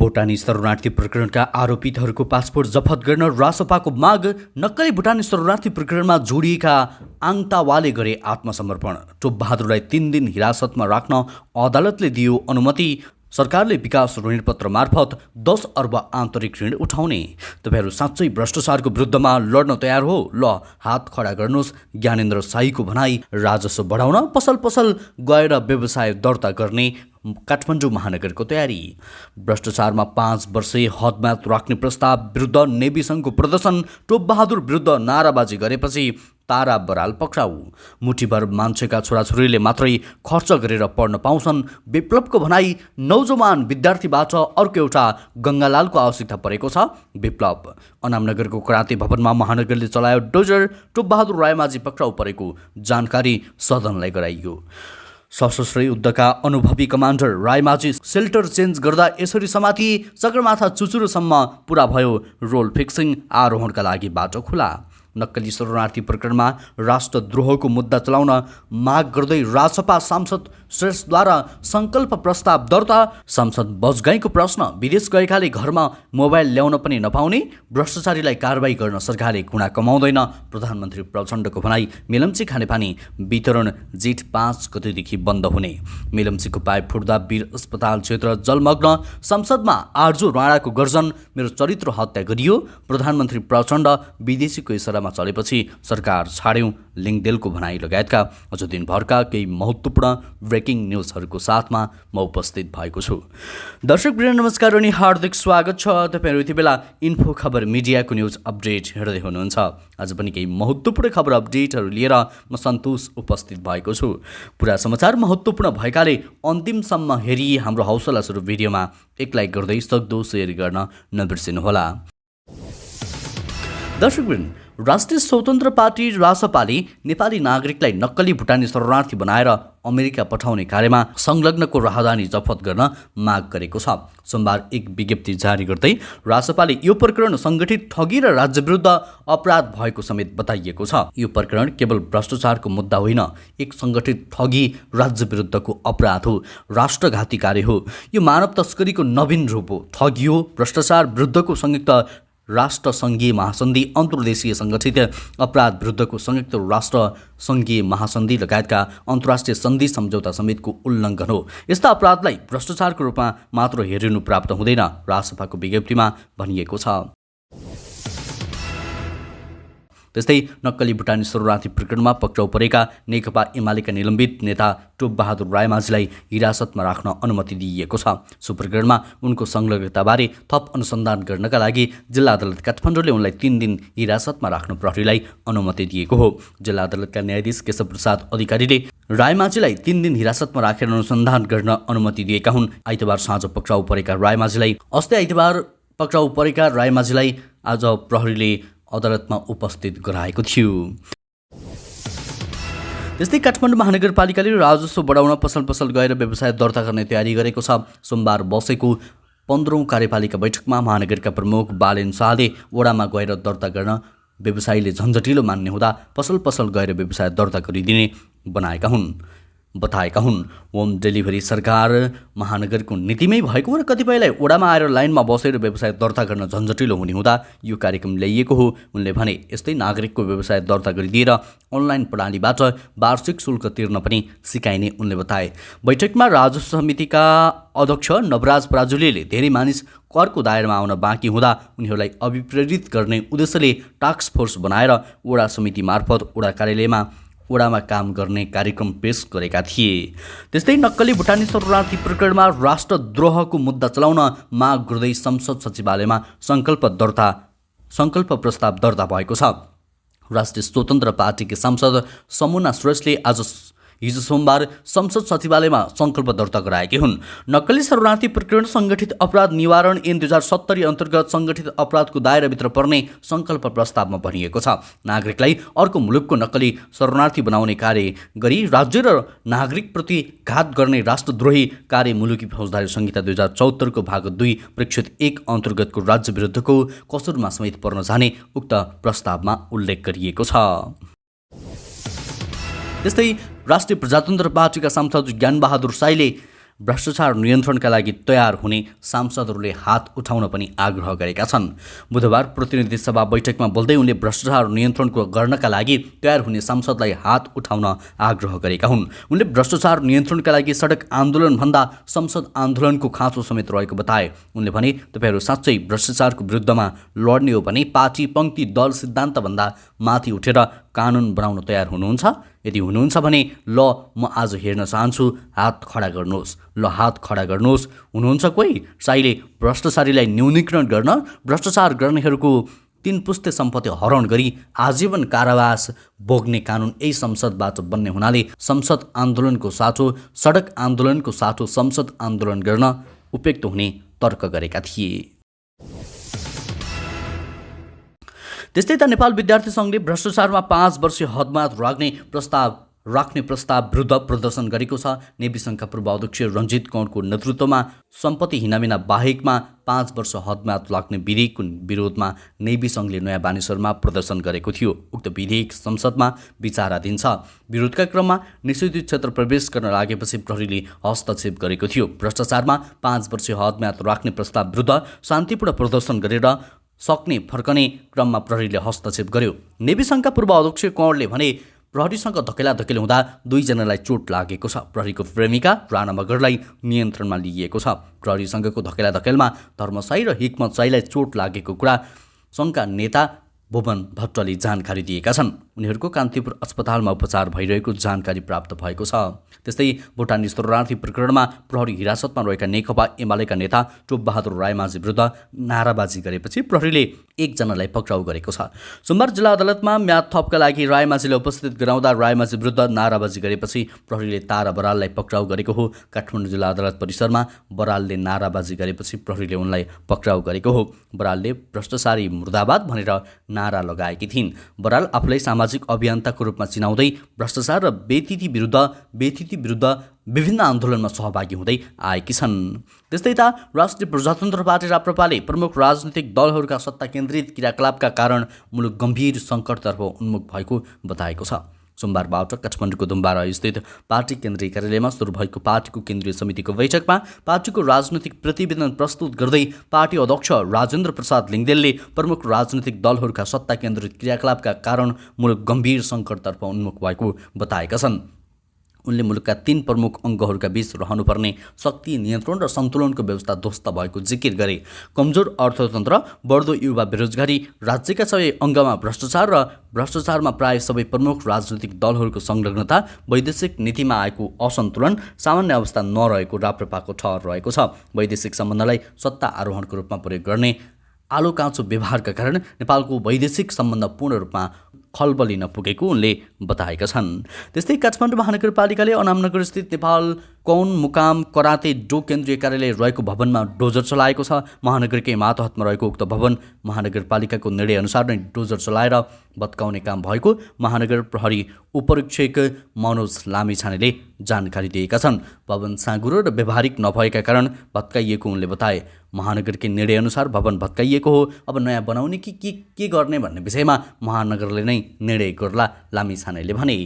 भुटानी शरणार्थी प्रकरणका आरोपितहरूको पासपोर्ट जफत गर्न रासपाको माग। नक्कली भुटानी शरणार्थी प्रकरणमा जोडिएका आङतावाले गरे आत्मसमर्पण। टोपबहादुरलाई 3 दिन हिरासतमा राख्न अदालतले दियो अनुमति। सरकारले विकास ऋणपत्र मार्फत 10 अर्ब आन्तरिक ऋण उठाउने। तपाईहरू साँच्चै भ्रष्टाचारको विरुद्धमा लड्न तयार हो? ल हात खडा गर्नुहोस्। ज्ञानेन्द्र शाहीको भनाई। राजस्व बढाउन पसल पसल गएर व्यवसाय दर्ता गर्ने काठमाडौँ महानगरको तयारी। भ्रष्टाचारमा 5 वर्षे हदम्याद राख्ने प्रस्ताव विरुद्ध नेवी सङ्घको प्रदर्शन। टोपबहादुर विरुद्ध नाराबाजी गरेपछि तारा बराल पक्राउ। मुठीभर मान्छेका छोराछोरीले मात्रै खर्च गरेर पढ्न पाउँछन्। विप्लवको भनाई। नौजवान विद्यार्थीबाट अर्को एउटा गङ्गालालको आवश्यकता परेको छ। विप्लव। अनामनगरको क्रान्ति भवनमा महानगरले चलायो डोजर। टोपबहादुर रायमाझी पक्राउ परेको जानकारी सदनलाई गराइयो। सशस्त्र युद्धका अनुभवी कमान्डर रायमाझी सेल्टर चेन्ज गर्दा यसरी समाति। सगरमाथा चुचुरोसम्म पुरा भयो रोल फिक्सिङ। आरोहणका लागि बाटो खुला। नक्कली शरणार्थी प्रकरणमा राष्ट्रद्रोहको मुद्दा चलाउन माग गर्दै रासपा सांसद श्रेष्ठद्वारा सङ्कल्प प्रस्ताव दर्ता। सांसद बजगाईको प्रश्न। विदेश गएकाले घरमा मोबाइल ल्याउन पनि नपाउने। भ्रष्टाचारीलाई कारबाही गर्न सरकारले गुणा कमाउँदैन। प्रधानमन्त्री प्रचण्डको भनाई। मेलम्ची खानेपानी वितरण जेठ 5 गतेदेखि बन्द हुने। मेलम्चीको पाइप फुट्दा वीर अस्पताल क्षेत्र जलमग्न। संसदमा आर्जु राणाको गर्जन। मेरो चरित्र हत्या गरियो। प्रधानमन्त्री प्रचण्ड विदेशीको इसारामा चलेपछि सरकार छाड्यौं। लिङदेलको भनाई लगायतका अझ दिनभरका केही महत्त्वपूर्ण ब्रेकिङ न्युजहरूको साथमा म उपस्थित भएको छु। दर्शकवृन्द नमस्कार अनि हार्दिक स्वागत छ। तपाईहरू यति बेला इन्फो खबर मिडियाको न्युज अपडेट हेर्दै हुनुहुन्छ। आज पनि केही महत्त्वपूर्ण खबर अपडेटहरू लिएर म सन्तोष उपस्थित भएको छु। पुरा समाचार महत्त्वपूर्ण भएकाले अन्तिमसम्म हेरी हाम्रो हौसला सुरु भिडियोमा एक लाइक गर्दै सक्दो सेयर गर्न नबिर्सिनुहोला। दर्शकवृन्द, राष्ट्रिय स्वतन्त्र पार्टी रासपाले नेपाली नागरिकलाई नक्कली भुटानी शरणार्थी बनाएर अमेरिका पठाउने कार्यमा संलग्नको राहदानी जफत गर्न माग गरेको छ। सोमबार एक विज्ञप्ति जारी गर्दै रासपाले यो प्रकरण सङ्गठित ठगी र राज्यविरुद्ध अपराध भएको समेत बताइएको छ। यो प्रकरण केवल भ्रष्टाचारको मुद्दा होइन, एक सङ्गठित ठगी राज्यविरुद्धको अपराध हो, राष्ट्रघाती कार्य हो। यो मानव तस्करीको नवीन रूप हो। ठगी हो, भ्रष्टाचार विरुद्धको संयुक्त राष्ट्र सङ्घीय महासन्धि, अन्तर्देशीय सङ्गठित अपराध विरुद्धको संयुक्त राष्ट्र सङ्घीय महासन्धि लगायतका अन्तर्राष्ट्रिय सन्धि सम्झौता समेतको उल्लङ्घन हो। यस्ता अपराधलाई भ्रष्टाचारको रूपमा मात्र हेरिनु प्राप्त हुँदैन, रासपाको विज्ञप्तिमा भनिएको छ। त्यस्तै नक्कली भुटानी शरणार्थी प्रकरणमा पक्राउ परेका नेकपा एमालेका निलम्बित नेता टोपबहादुर रायमाझीलाई हिरासतमा राख्न अनुमति दिइएको छ। सो प्रकरणमा उनको संलग्नताबारे थप अनुसन्धान गर्नका लागि जिल्ला अदालत काठमाडौँले उनलाई 3 दिन हिरासतमा राख्न प्रहरीलाई अनुमति दिएको हो। जिल्ला अदालतका न्यायाधीश केशव प्रसाद अधिकारीले रायमाझीलाई 3 दिन हिरासतमा राखेर अनुसन्धान गर्न अनुमति दिएका हुन्। आइतबार साँझ पक्राउ परेका रायमाझीलाई आज प्रहरीले अदालतमा उपस्थित गराएको थियो। त्यस्तै काठमाडौँ महानगरपालिकाले राजस्व बढाउन पसल पसल गएर व्यवसाय दर्ता गर्ने तयारी गरेको छ। सोमबार बसेको 15औं कार्यपालिका बैठकमा महानगरका प्रमुख बालेन शाहले वडामा गएर दर्ता गर्न व्यवसायीले झन्झटिलो मान्ने हुँदा पसल पसल गएर व्यवसाय दर्ता गरिदिने बताएका हुन्। होम डेलिभरी सरकार महानगरको नीतिमै भएको र कतिपयलाई वडामा आएर लाइनमा बसेर व्यवसाय दर्ता गर्न झन्झटिलो हुने हुँदा यो कार्यक्रम ल्याइएको हो। उनले भने यस्तै नागरिकको व्यवसाय दर्ता गरिदिएर अनलाइन प्रणालीबाट वार्षिक शुल्क तिर्न पनि सिकाइने उनले बताए। बैठकमा राजस्व समितिका अध्यक्ष नवराज पराजुलीले धेरै मानिस करको दायरामा आउन बाँकी हुँदा उनीहरूलाई अभिप्रेरित गर्ने उद्देश्यले टास्क फोर्स बनाएर वडा समिति मार्फत वडामा काम गर्ने कार्यक्रम पेश गरेका थिए। त्यस्तै नक्कली भुटानी शरणार्थी प्रकरणमा राष्ट्रद्रोहको मुद्दा चलाउन माग गर्दै संसद सचिवालयमा सङ्कल्प प्रस्ताव दर्ता भएको छ। राष्ट्रिय स्वतन्त्र पार्टीकी सांसद समुना श्रेष्ठले हिजो सोमबार संसद सचिवालयमा सङ्कल्प दर्ता गराएकी हुन्। नक्कली शरणार्थी प्रकरण सङ्गठित अपराध निवारण ऐन 2070 अन्तर्गत सङ्गठित अपराधको दायराभित्र पर्ने सङ्कल्प प्रस्तावमा भनिएको छ। नागरिकलाई अर्को मुलुकको नक्कली शरणार्थी बनाउने कार्य गरी राज्य र नागरिकप्रति घात गर्ने राष्ट्रद्रोही कार्य मुलुकी फौजदारी संहिता 2074 को भाग 2 प्रेक्षित 1 अन्तर्गतको राज्य विरुद्धको कसुरमा समेत पर्न जाने उक्त प्रस्तावमा उल्लेख गरिएको छ। त्यस्तै राष्ट्रिय प्रजातन्त्र पार्टीका सांसद ज्ञानबहादुर शाहीले भ्रष्टाचार नियन्त्रणका लागि तयार हुने सांसदहरूले हात उठाउन पनि आग्रह गरेका छन्। बुधबार प्रतिनिधि सभा बैठकमा बोल्दै उनले भ्रष्टाचार नियन्त्रणको गर्नका लागि तयार हुने सांसदलाई हात उठाउन आग्रह गरेका हुन्। उनले भ्रष्टाचार नियन्त्रणका लागि सडक आन्दोलनभन्दा संसद आन्दोलनको खाँचो समेत रहेको बताए। उनले भने, तपाईहरू साँच्चै भ्रष्टाचारको विरुद्धमा लड्ने हो भने पार्टी पङ्क्ति दल सिद्धान्तभन्दा माथि उठेर कानुन बनाउन तयार हुनुहुन्छ? यदि हुनुहुन्छ भने ल म आज हेर्न चाहन्छु, हात खडा गर्नुहोस्। ल हात खडा गर्नुहोस्। हुनुहुन्छ कोही? साईले भ्रष्टाचारीलाई न्यूनीकरण गर्न, भ्रष्टाचार गर्नेहरूको 3 पुस्ते सम्पत्ति हरण गरी आजीवन कारावास भोग्ने कानुन यही संसदबाट बन्ने हुनाले संसद आन्दोलनको साटो, सडक आन्दोलनको साटो संसद आन्दोलन गर्न उपयुक्त हुने तर्क गरेका थिए। त्यस्तै त नेपाल विद्यार्थी सङ्घले भ्रष्टाचारमा 5 वर्षीय हदमात राख्ने प्रस्ताव विरुद्ध प्रदर्शन गरेको छ। नेवी सङ्घका पूर्व अध्यक्ष रञ्जित कौरको नेतृत्वमा सम्पत्ति हिनामिना बाहेकमा 5 वर्ष हदमात लाग्ने विधेयकको विरोधमा नेवी सङ्घले नयाँ बानेश्वरमा प्रदर्शन गरेको थियो। उक्त विधेयक संसदमा विचाराधीन छ। विरोधका क्रममा निषेधित क्षेत्र प्रवेश गर्न लागेपछि प्रहरीले हस्तक्षेप गरेको थियो। भ्रष्टाचारमा 5 वर्षीय हदमात राख्ने प्रस्ताव विरुद्ध शान्तिपूर्ण प्रदर्शन गरेर सक्ने फर्कने क्रममा प्रहरीले हस्तक्षेप गर्यो। नेवी सङ्घका पूर्व अध्यक्ष कौरले भने, प्रहरीसँग धकेलाधकेली हुँदा 2 जनालाई चोट लागेको छ। प्रहरीको प्रेमिका राणा मगरलाई नियन्त्रणमा लिइएको छ। प्रहरीसँगको धकेलाधकेलमा धर्मसाई र हिक्मत साईलाई चोट लागेको कुरा सङ्घका नेता भुवन भट्टले जानकारी दिएका छन्। उनीहरूको कान्तिपुर अस्पतालमा उपचार भइरहेको जानकारी प्राप्त भएको छ। त्यस्तै भुटानी शरणार्थी प्रकरणमा प्रहरी हिरासतमा रहेका नेकपा एमालेका नेता टोपबहादुर रायमाझी विरुद्ध नाराबाजी गरेपछि प्रहरीले 1 जनालाई पक्राउ गरेको छ। सोमबार जिल्ला अदालतमा म्याद थपका लागि रायमाझीलाई उपस्थित गराउँदा रायमाझी विरुद्ध नाराबाजी गरेपछि प्रहरीले तारा बराललाई पक्राउ गरेको हो। काठमाडौँ जिल्ला अदालत परिसरमा बरालले नाराबाजी गरेपछि प्रहरीले उनलाई पक्राउ गरेको हो। बरालले भ्रष्टाचारी मुर्दाबाद भनेर नारा लगाएकी थिइन्। बराल आफूलाई सामाजिक अभियन्ताको रूपमा चिनाउँदै भ्रष्टाचार र बेथिति विरुद्ध विभिन्न आन्दोलनमा सहभागी हुँदै आएकी छन्। त्यस्तै त राष्ट्रिय प्रजातन्त्र पार्टी राप्रपाले प्रमुख राजनीतिक दलहरूका सत्ता केन्द्रित क्रियाकलापका कारण मुलुक गम्भीर सङ्कटतर्फ उन्मुख भएको बताएको छ। सोमबारबाट काठमाडौँको दुम्बारा स्थित पार्टी केन्द्रीय कार्यालयमा सुरु भएको पार्टीको केन्द्रीय समितिको बैठकमा पार्टीको राजनैतिक प्रतिवेदन प्रस्तुत गर्दै पार्टी अध्यक्ष राजेन्द्र प्रसाद लिङ्गदेलले प्रमुख राजनीतिक दलहरूका सत्ता केन्द्रित क्रियाकलापका कारण मुलुक गम्भीर सङ्कटतर्फ उन्मुख भएको बताएका छन्। उनले मुलुकका 3 प्रमुख अङ्गहरूका बीच रहनुपर्ने शक्ति नियन्त्रण र सन्तुलनको व्यवस्था ध्वस्त भएको जिकिर गरे। कमजोर अर्थतन्त्र, बढ्दो युवा बेरोजगारी, राज्यका सबै अङ्गमा भ्रष्टाचार र भ्रष्टाचारमा प्राय सबै प्रमुख राजनीतिक दलहरूको संलग्नता, वैदेशिक नीतिमा आएको असन्तुलन, सामान्य अवस्था नरहेको राप्रपाको ठहर रहेको छ। वैदेशिक सम्बन्धलाई सत्ता आरोहणको रूपमा प्रयोग गर्ने आलो काँचो व्यवहारका कारण नेपालको वैदेशिक सम्बन्ध पूर्ण रूपमा खलबलिन पुगेको उनले बताएका छन्। त्यस्तै काठमाडौँ महानगरपालिकाले अनामनगर स्थित नेपाल कौन मुकाम कराते डो केन्द्रीय कार्यालय रहेको भवनमा डोजर चलाएको छ। महानगरकै मातहतमा रहेको उक्त भवन महानगरपालिकाको निर्णय अनुसार नै डोजर चलाएर भत्काउने काम भएको महानगर प्रहरी उपरीक्षक मनोज लामिछानेले जानकारी दिएका छन्। भवन साँघुरो र व्यवहारिक नभएका कारण भत्काइएको उनले बताए। महानगरकै निर्णय अनुसार भवन भत्काइएको हो। अब नयाँ बनाउने कि के गर्ने भन्ने विषयमा महानगरले नै निर्णय गर्ला, लामिछानेले भने।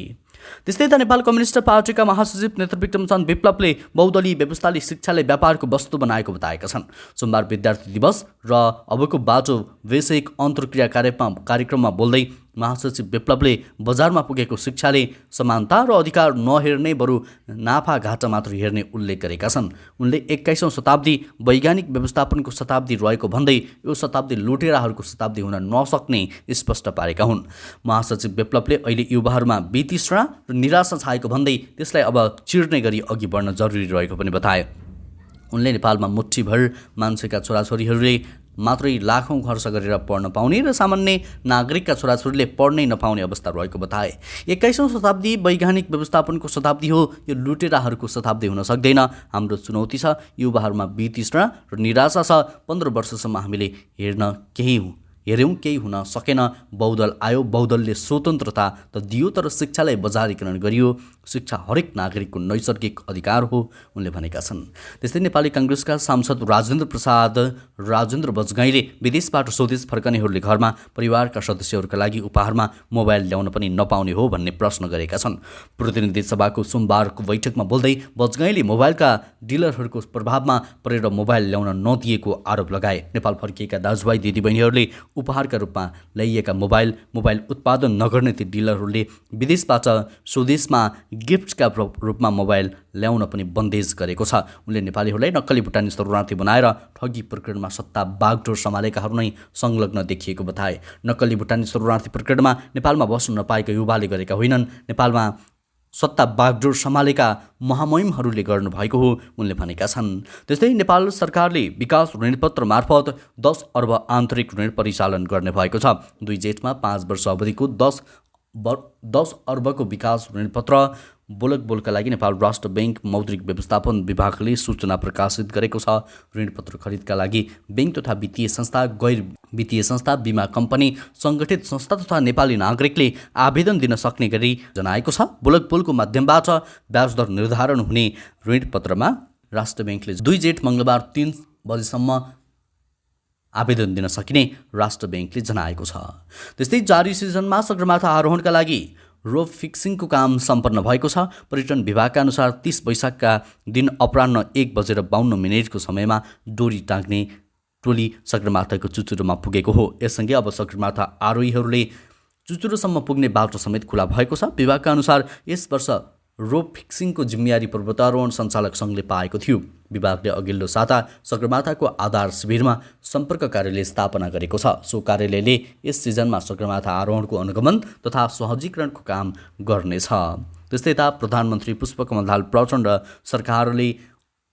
त्यस्तै त नेपाल कम्युनिस्ट पार्टीका महासचिव नेत्र विक्रम चन्द विप्लवले बहुदलीय व्यवस्थाले शिक्षालाई व्यापारको वस्तु बनाएको बताएका छन्। सोमबार विद्यार्थी दिवस र अबको बाटो वैषयिक अन्तर्क्रिया कार्यक्रममा बोल्दै महासचिव विप्लवले बजारमा पुगेको शिक्षाले समानता र अधिकार नहेर्ने बरु नाफा घाटा मात्र हेर्ने उल्लेख गरेका छन्। उनले 21औं शताब्दी वैज्ञानिक व्यवस्थापनको शताब्दी रहेको भन्दै यो शताब्दी लुटेराहरूको शताब्दी हुन नसक्ने स्पष्ट पारेका हुन्। महासचिव विप्लवले अहिले युवाहरूमा वितृष्णा र निराशा छाएको भन्दै त्यसलाई अब चिर्ने गरी अघि बढ्न जरुरी रहेको पनि बताए। उनले नेपालमा मुठ्ठीभर मान्छेका छोराछोरीहरूले मात्रै लाखौँ खर्च गरेर पढ्न पाउने र सामान्य नागरिकका छोराछोरीले पढ्नै नपाउने अवस्था रहेको बताए। 21औं शताब्दी वैज्ञानिक व्यवस्थापनको शताब्दी हो, यो लुटेराहरूको शताब्दी हुन सक्दैन। हाम्रो चुनौती छ, युवाहरूमा वितृष्णा र निराशा छ। 15 वर्षसम्म हामीले हेऱ्यौँ केही हुन सकेन, बहुदल आयो, बहुदलले स्वतन्त्रता त दियो तर शिक्षालाई बजारीकरण गरियो। शिक्षा हरेक नागरिकको नैसर्गिक अधिकार हो उनले भनेका छन्। त्यस्तै नेपाली काङ्ग्रेसका सांसद राजेन्द्र बजगाईले विदेशबाट स्वदेश फर्कनेहरूले घरमा परिवारका सदस्यहरूका लागि उपहारमा मोबाइल ल्याउन पनि नपाउने हो भन्ने प्रश्न गरेका छन्। प्रतिनिधि सभाको सोमबारको बैठकमा बोल्दै बजगाईले मोबाइलका डिलरहरूको प्रभावमा परेर मोबाइल ल्याउन नदिएको आरोप लगाए। नेपाल फर्किएका दाजुभाइ दिदीबहिनीहरूले उपहारका रूपमा ल्याइएका मोबाइल उत्पादन नगर्ने ती डिलरहरूले विदेशबाट स्वदेशमा गिफ्टका रूपमा मोबाइल ल्याउन पनि बन्देज गरेको छ। उनले नेपालीहरूलाई नक्कली भुटानी शरणार्थी बनाएर ठगी प्रकरणमा सत्ता बागडोर सम्हालेकाहरू नै संलग्न देखिएको बताए। नक्कली भुटानी शरणार्थी प्रकरणमा नेपालमा बस्न नपाएका युवाले गरेका होइनन्, नेपालमा सत्ता बागडोर सम्हालेका महामहिमहरूले गर्नुभएको हो उनले भनेका छन्। त्यस्तै नेपाल सरकारले विकास ऋणपत्र मार्फत 10 अर्ब आन्तरिक ऋण परिचालन गर्ने भएको छ। 2 जेठमा 5 वर्ष अवधिको 10 अर्बको विकास ऋणपत्र बोलका लागि नेपाल राष्ट्र बैंक मौद्रिक व्यवस्थापन विभागले सूचना प्रकाशित गरेको छ। ऋणपत्र खरिदका लागि बैंक तथा वित्तीय संस्था, गैर वित्तीय संस्था, बीमा कम्पनी, सङ्गठित संस्था तथा नेपाली नागरिकले आवेदन दिन सक्ने गरी जनाएको छ। बोलको माध्यमबाट ब्याज दर निर्धारण हुने ऋणपत्रमा राष्ट्र बैंकले 2 जेठ मङ्गलबार 3 बजेसम्म आवेदन दिन सकिने राष्ट्र बैंकले जनाएको छ। त्यस्तै जारी सिजनमा सगरमाथा आरोहणका लागि रोप फिक्सिङको काम सम्पन्न भएको छ। पर्यटन विभागका अनुसार 30 वैशाखका दिन अपराह्न 1:52 को समयमा डोरी टाँग्ने टोली सगरमाथाको चुचुरोमा पुगेको हो। यससँगै अब सगरमाथा आरोहीहरूले चुचुरोसम्म पुग्ने बाटो समेत खुला भएको छ। विभागका अनुसार यस वर्ष रोप फिक्सिङको जिम्मेवारी पर्वतारोहण सञ्चालक सङ्घले पाएको थियो। विभागले अघिल्लो साता सगरमाथाको आधार शिविरमा सम्पर्क कार्यालय स्थापना गरेको छ। सो कार्यालयले यस सिजनमा सगरमाथा आरोहणको अनुगमन तथा सहजीकरणको काम गर्नेछ। त्यस्तै यता प्रधानमन्त्री पुष्पकमल दाहाल प्रचण्ड सरकारले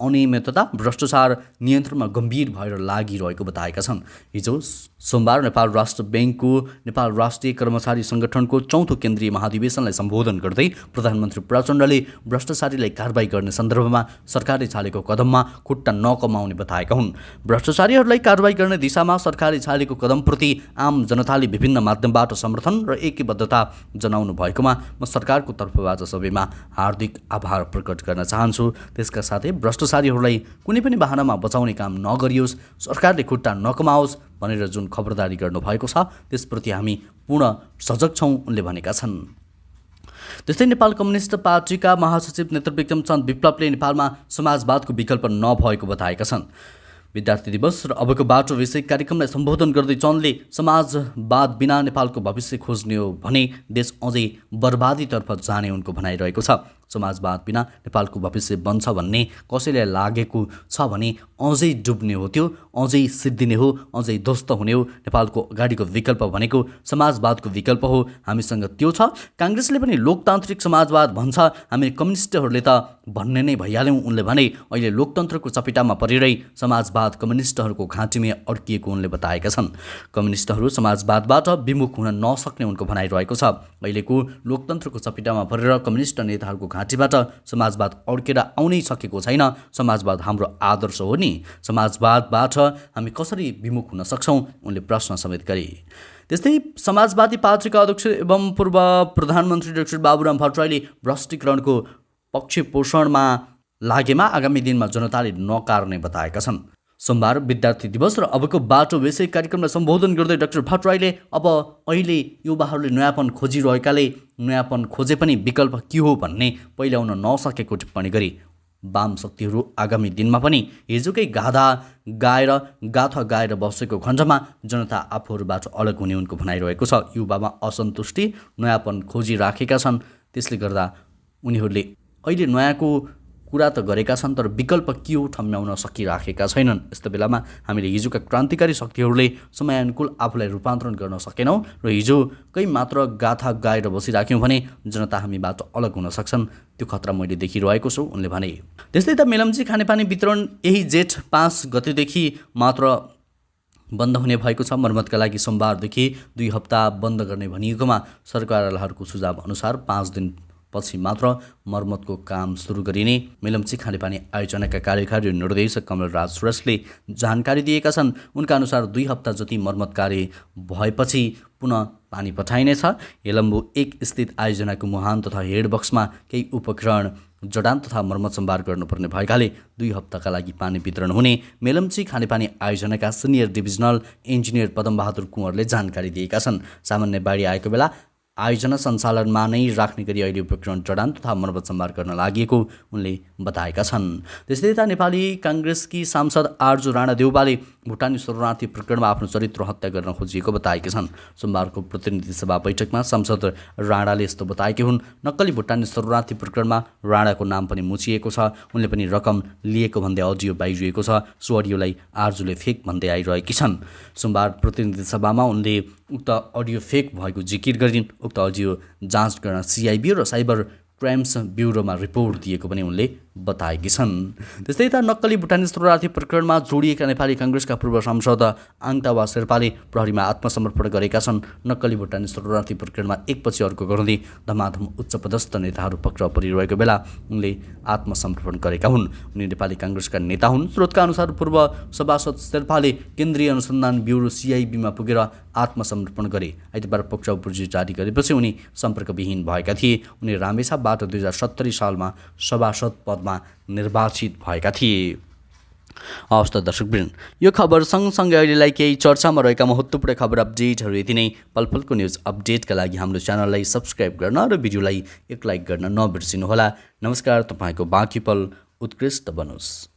अनियमितता भ्रष्टाचार नियन्त्रणमा गम्भीर भएर लागिरहेको बताएका छन्। हिजो सोमबार नेपाल राष्ट्र बैंकको नेपाल राष्ट्रिय कर्मचारी सङ्गठनको 4औं केन्द्रीय महाधिवेशनलाई सम्बोधन गर्दै प्रधानमन्त्री प्रचण्डले भ्रष्टाचारीलाई कारबाही गर्ने सन्दर्भमा सरकारले चालेको कदममा खुट्टा नकमाउने बताएका हुन्। भ्रष्टाचारीहरूलाई कारबाही गर्ने दिशामा सरकारले चालेको कदमप्रति आम जनताले विभिन्न माध्यमबाट समर्थन र एकबद्धता जनाउनु भएकोमा म सरकारको तर्फबाट सबैमा हार्दिक आभार प्रकट गर्न चाहन्छु। त्यसका साथै भ्रष्टाचारीहरूलाई कुनै पनि बहानामा बचाउने काम नगरियोस्, सरकारले खुट्टा नकमाओस् भनेर जुन खबरदारी गर्नुभएको छ त्यसप्रति हामी पूर्ण सजग छौँ उनले भनेका छन्। त्यस्तै नेपाल कम्युनिस्ट पार्टीका महासचिव नेत्र विक्रमचन्द्र विप्लवले नेपालमा समाजवादको विकल्प नभएको बताएका छन्। विद्यार्थी दिवस र अबको बाटो विषय कार्यक्रमलाई सम्बोधन गर्दै चन्दले समाजवाद बिना नेपालको भविष्य खोज्ने हो भने देश अझै बर्बादीतर्फ जाने उनको भनाइरहेको छ। समाजवाद बिना नेपालको भविष्य बन्छ भन्ने कसैलाई लागेको छ भने अझै डुब्ने हो, त्यो अझै सिद्धिने हो, अझै ध्वस्त हुने हो। नेपालको अगाडिको विकल्प भनेको समाजवादको विकल्प हो, हामीसँग त्यो छ। काङ्ग्रेसले पनि लोकतान्त्रिक समाजवाद भन्छ, हामी कम्युनिस्टहरूले त भन्ने नै भइहाल्यौँ उनले भने। अहिले लोकतन्त्रको चपेटामा परिरही समाजवाद कम्युनिस्टहरूको घाँटीमा अड्किएको उनले बताएका छन्। कम्युनिस्टहरू समाजवादबाट विमुख हुन नसक्ने उनको भनाइरहेको छ। अहिलेको लोकतन्त्रको चपेटामा परेर कम्युनिस्ट नेताहरूको घाँटीबाट समाजवाद अड्केर आउनै सकेको छैन। समाजवाद हाम्रो आदर्श हो नि, समाजवादबाट हामी कसरी विमुख हुन सक्छौँ उनले प्रश्न समेत गरे। त्यस्तै समाजवादी पार्टीका अध्यक्ष एवं पूर्व प्रधानमन्त्री डाक्टर बाबुराम भट्टराईले भ्रष्टीकरणको पक्ष पोषणमा लागेमा आगामी दिनमा जनताले नकार्ने बताएका छन्। सोमबार विद्यार्थी दिवस र अबको बाटो विषय कार्यक्रमलाई सम्बोधन गर्दै डाक्टर भट्टराईले अब अहिले युवाहरूले नयाँपन खोजिरहेकाले नयाँपन खोजे पनि विकल्प के हो भन्ने पहिल्याउन नसकेको टिप्पणी गरी वाम शक्तिहरू आगामी दिनमा पनि हिजोकै गाथा गाएर बसेको खण्डमा जनता आफूहरूबाट अलग हुने उनको भनाइरहेको छ। युवामा असन्तुष्टि नयाँपन खोजिराखेका छन्, त्यसले गर्दा उनीहरूले अहिले नयाँको कुरा त गरेका छन् तर विकल्प के हो ठम्म्याउन सकिराखेका छैनन्। यस्तो बेलामा हामीले हिजोका क्रान्तिकारी शक्तिहरूले समयानुकूल आफूलाई रूपान्तरण गर्न सकेनौँ र हिजोकै मात्र गाथा गाएर बसिराख्यौँ भने जनता हामीबाट अलग हुन सक्छन्, त्यो खतरा मैले देखिरहेको छु उनले भने। त्यस्तै त मेलम्ची खानेपानी वितरण यही जेठ 5 गतेदेखि मात्र बन्द हुने भएको छ। मर्मतका लागि सोमबारदेखि 2 हप्ता बन्द गर्ने भनिएकोमा सरकारवालाहरूको सुझाव अनुसार 5 दिन पछि मात्र मर्मतको काम सुरु गरिने मेलम्ची खानेपानी आयोजनाका कार्यकारी निर्देशक कमलराज सुरसले जानकारी दिएका छन्। उनका अनुसार 2 हप्ता जति मर्मत कार्य भएपछि पुनः पानी पठाइनेछ। हेलम्बु 1 स्थित आयोजनाको मुहान तथा हेड बक्समा केही उपकरण जडान तथा मर्मत सम्भार गर्नुपर्ने भएकाले 2 हप्ताका लागि पानी वितरण हुने मेलम्ची खानेपानी आयोजनाका सिनियर डिभिजनल इन्जिनियर पदमबहादुर कुँवरले जानकारी दिएका छन्। सामान्य बाढी आएको बेला आयोजना सञ्चालनमा नै राख्ने गरी अहिले उपकरण जडान तथा मर्मत सम्भार गर्न लागि उनले बताएका छन्। त्यस्तै यता नेपाली काङ्ग्रेसकी सांसद आर्जु राणा देउवाले भुटानी शरणार्थी प्रकरणमा आफ्नो चरित्र हत्या गर्न खोजिएको बताएकी छन्। सोमबारको प्रतिनिधि सभा बैठकमा सांसद राणाले यस्तो बताएकी हुन्। नक्कली भुटानी शरणार्थी प्रकरणमा राणाको नाम पनि मुछिएको छ। उनले पनि रकम लिएको भन्दै अडियो बाहिरिएको छ। सो अडियोलाई आर्जुले फेक भन्दै आइरहेकी छन्। सोमबार प्रतिनिधि सभामा उनले उक्त अडियो फेक भएको जिकिर गरिन्। उक्त अडियो जाँच गर्न सिआइबी र साइबर क्राइम्स ब्युरोमा रिपोर्ट दिएको पनि उनले बताएकी छन्। त्यस्तै यता नक्कली भुटानी शरणार्थी प्रकरणमा जोडिएका नेपाली काङ्ग्रेसका पूर्व सांसद आङतावा शेर्पाले प्रहरीमा आत्मसमर्पण गरेका छन्। नक्कली भुटानी शरणार्थी प्रकरणमा एकपछि अर्को गर्दै धमाधम उच्चपदस्थ नेताहरू पक्राउ परिरहेको बेला उनले आत्मसमर्पण गरेका हुन्। उनी नेपाली काङ्ग्रेसका नेता हुन्। स्रोतका अनुसार पूर्व सभासद शेर्पाले केन्द्रीय अनुसन्धान ब्युरो सिआइबीमा पुगेर आत्मसमर्पण गरे। आइतबार पक्राउ पूर्जी जारी गरेपछि उनी सम्पर्कविहीन भएका थिए। उनी रामेछापबाट 2070 सालमा सभासद पदमा निर्वाचित भएका थिए। हवस् त दर्शकवृन्द, यो खबर सँगसँगै अहिलेलाई केही चर्चामा रहेका महत्त्वपूर्ण खबर अपडेटहरू यति नै। पलपलको न्युज अपडेटका लागि हाम्रो च्यानललाई सब्सक्राइब गर्न र भिडियोलाई एक लाइक गर्न नबिर्सिनुहोला। नमस्कार। तपाईँको बाँकी पल उत्कृष्ट बनोस्।